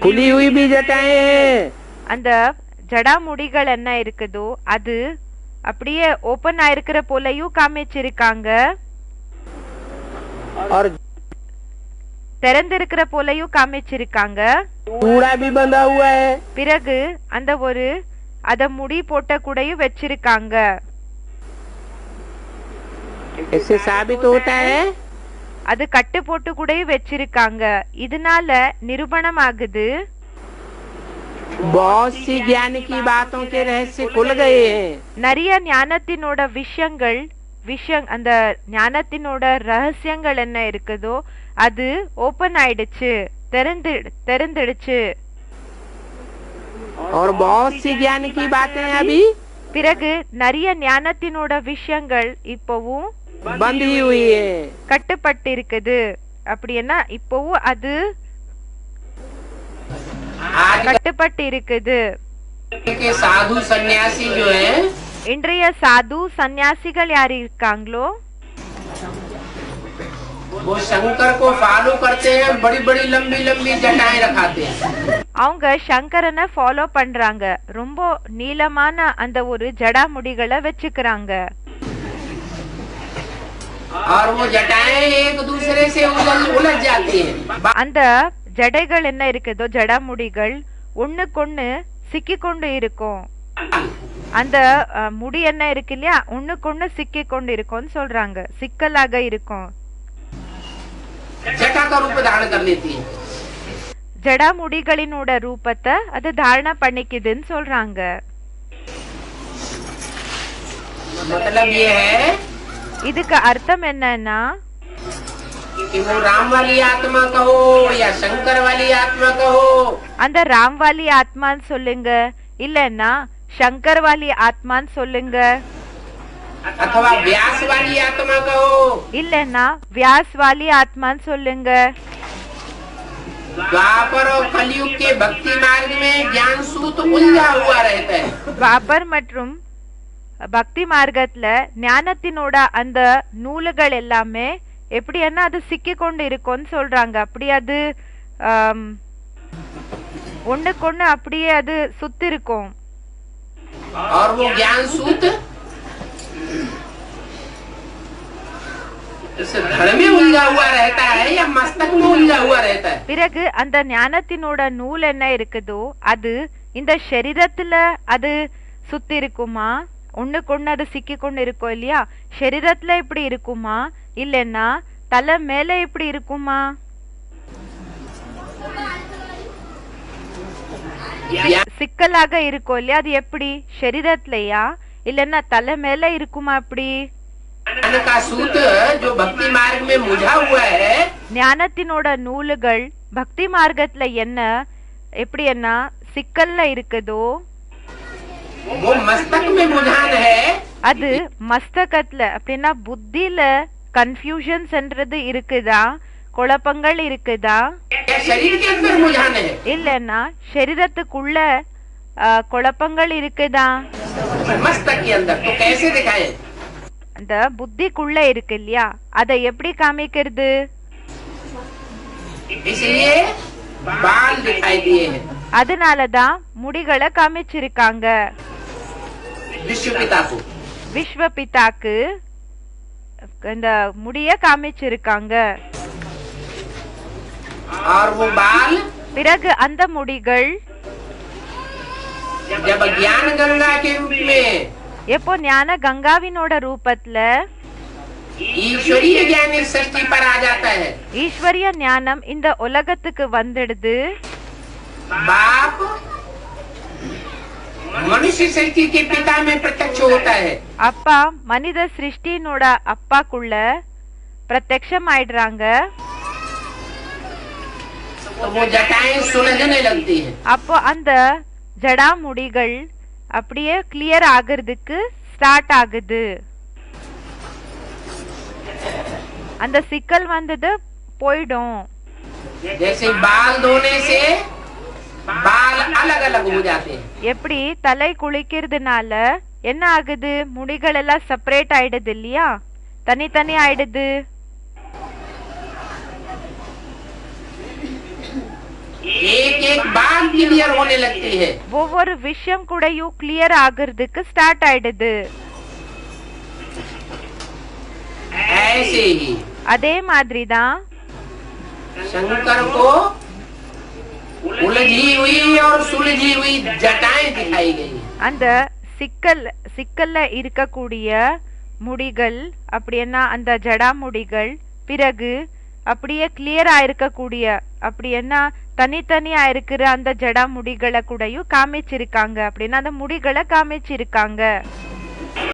खुली हुई भी जटाएं हैं। அந்த ஜடா முடிகள் என்ன இருக்குதோ அது அப்படியே ஓபன் ஆயிருக்கிற போலயும் காமிச்சிருக்காங்க, और திறந்திருக்கிற போலயும் காமிச்சிருக்காங்க. चूड़ा भी बंधा हुआ है। பிறகு அந்த ஒரு அத முடி போட்ட கூடையும் வச்சிருக்காங்க. इससे साबित होता है அது கட்டு போட்டு கூடையும் வச்சிருக்காங்க. இதனால நிரூபணம் ஆகுது बहुत सी ज्ञान की बातों के रहस्य खुल गए हैं। நிறைய ஞானத்தினோட விஷயங்கள் அந்த ஞானத்தினோட ரகசியங்கள் என்ன இருக்குதோ அது ஓபன் ஆயிடுச்சு, தெரிந்துடுச்சு. और बहुत सी ज्ञान की बातें अभी பிறகு நிறைய ஞானத்தினோட விஷயங்கள் இப்பவும் बंधी हुई है, கட்டுப்பட்டு இருக்குது. அப்படின்னா இப்பவும் அது கட்டுப்பட்டு இருக்குது. साधु सन्यासी जो है இன்றைய சாது சன்னியாசிகள் யார் இருக்காங்களோ वो शंकर को फॉलो करते हैं, बड़ी बड़ी लंबी लंबी जटाएं रखाते हैं। அவங்க சங்கரனை ஃபாலோ பண்றாங்க, ரொம்ப நீளமான அந்த ஒரு ஜடா முடிகளை வச்சுக்கிறாங்க. और वो जटाएं एक दूसरे से उलझ जाती हैं। அந்த ஜடைகள் என்ன இருக்குதோ ஜடா முடிகள் ஒண்ணுக்கொண்ணு சிக்கி கொண்டு இருக்கும். அந்த முடி என்ன இருக்கு இல்லையா ஒண்ணுக்கொண்ணு சிக்கி கொண்டு இருக்கும்னு சொல்றாங்க, சிக்கலாக இருக்கும். जटा का रूप धारण कर लेती है। ஜடா முடிகளினோட ரூபத்தை அது தாரண பண்ணிக்குதுன்னு சொல்றாங்க. मतलब ये है இதுக்கு அர்த்தம் என்னன்னா कि वो राम वाली आत्मा कहो या शंकर वाली आत्मा कहो, அந்த ராம்வாலி ஆத்மான்னு சொல்லுங்க இல்லன்னா சங்கர் வாலி ஆத்மான்னு சொல்லுங்க, अथवा व्यास वाली आत्मा कहो, இல்லன்னா வியாஸ் வாலி ஆத்மான்னு சொல்லுங்க. द्वापर और कलयुग के भक्ति मार्ग में ज्ञान सूत उलझा हुआ रहता है। துவாபர் மற்றும் பக்தி மார்க்கத்துல ஞானத்தினோட அந்த நூல்கள் எல்லாமே எப்படின்னா அது சிக்கி கொண்டு இருக்கும்னு சொல்றாங்க. அப்படி அது ஒண்ணுக்கொண்ணு அப்படியே அது சுத்தி இருக்கும். और वो ज्ञान सूत धड़ में उलझा हुआ रहता है या मस्तक में उलझा हुआ रहता है। பிறகு அந்த ஞானத்தினோட நூல் என்ன இருக்குதோ அது இந்த சரீரத்துல அது சுத்தி இருக்குமா, ஒண்ணுக்கொண்ணு அது சிக்கி கொண்டு இருக்கும் இல்லையா, சரீரத்துல இப்படி இருக்குமா இல்லன்னா தலை மேல இப்படி இருக்குமா? சிக்கலாக இருக்கும் இல்லையா, அது எப்படி சரீரத்திலயா இல்லன்னா தலை மேல இருக்குமா? அப்படி का सूत जो भक्ति मार्ग में मुझा हुआ है, ஞானத்தினோட நூல்கள் பக்தி மார்க்கத்துல என்ன எப்படின்னா சிக்கல்ல இருக்குதோ वो मस्तक में मुझान है। அது மஸ்தகத்துல அப்படின்னா புத்தியில கன்ஃபியூஷன்ஸ்ன்றது இருக்குதா, குழப்பங்கள் இருக்குதா, या शरीर के अंदर मुझान है। இல்லன்னா शरीरத்துக்குள்ள குழப்பங்கள் இருக்குதா? मस्तक के अंदर तो कैसे दिखाए? அந்த புத்திக்குள்ள இருக்கு இல்லையா, அதை எப்படி காமிக்கிறது? इसलिए बाल दिखाई दिए हैं அதனாலதான் முடிகளை காமிச்சிருக்காங்க. विश्व पिता को। விஸ்வ பிதாக்கு இந்த முடிய காமிச்சிருக்காங்க. और वो बाल பிறகு அந்த முடிகள் जब ज्ञान गंगा के रूप में எப்போ ஞான கங்காவினோட ரூபத்துல ईश्वरीय ज्ञान इस सृष्टि पर आ जाता है, ஈஸ்வரிய ஞானம் இந்த உலகத்துக்கு வந்துடுது. बाप मनुष्य सृष्टि के पिता में प्रत्यक्ष होता है। அப்பா மனித சிருஷ்டினோட அப்பாக்குள்ள பிரத்யக்ஷம் ஆயிடுறாங்க. तो वो जटाएं सुलझने लगती हैं। அப்போ அந்த ஜடா முடிகள் அப்படியே கிளியர் ஆகிறதுக்கு ஸ்டார்ட் ஆகுது. அந்த சிக்கல் வந்தது போயிடும். जैसे बाल धोने से बाल अलग अलग हो जाते हैं, எப்படி தலை குளிக்கிறதுனால என்ன ஆகுது, முடிகள் எல்லாம் செப்பரேட் ஆயிடுது இல்லையா, தனித்தனி ஆயிடுது. एक एक बात क्लियर होने लगती है। ஒவ்வொரு விஷயம் கூடயும் கிளியர் ஆகிறதுக்கு ஸ்டார்ட் ஆயிடுது। ऐसे ही அதே மாதிரி தான் शंकर को उलझी हुई और सुलझी हुई जटाएं दिखाई गई। அந்த சிக்கல்ல இருக்கக்கூடிய முடிகள் அப்படின்னா அந்த ஜடா முடிகள், பிறகு அப்படியே கிளியரா இருக்கக்கூடிய அப்படின்னா தனித்தனியா இருக்கிற அந்த ஜடா முடிகளை கூடயும் காமிச்சிருக்காங்க, அப்படின்னா அந்த முடிகளை காமிச்சிருக்காங்க।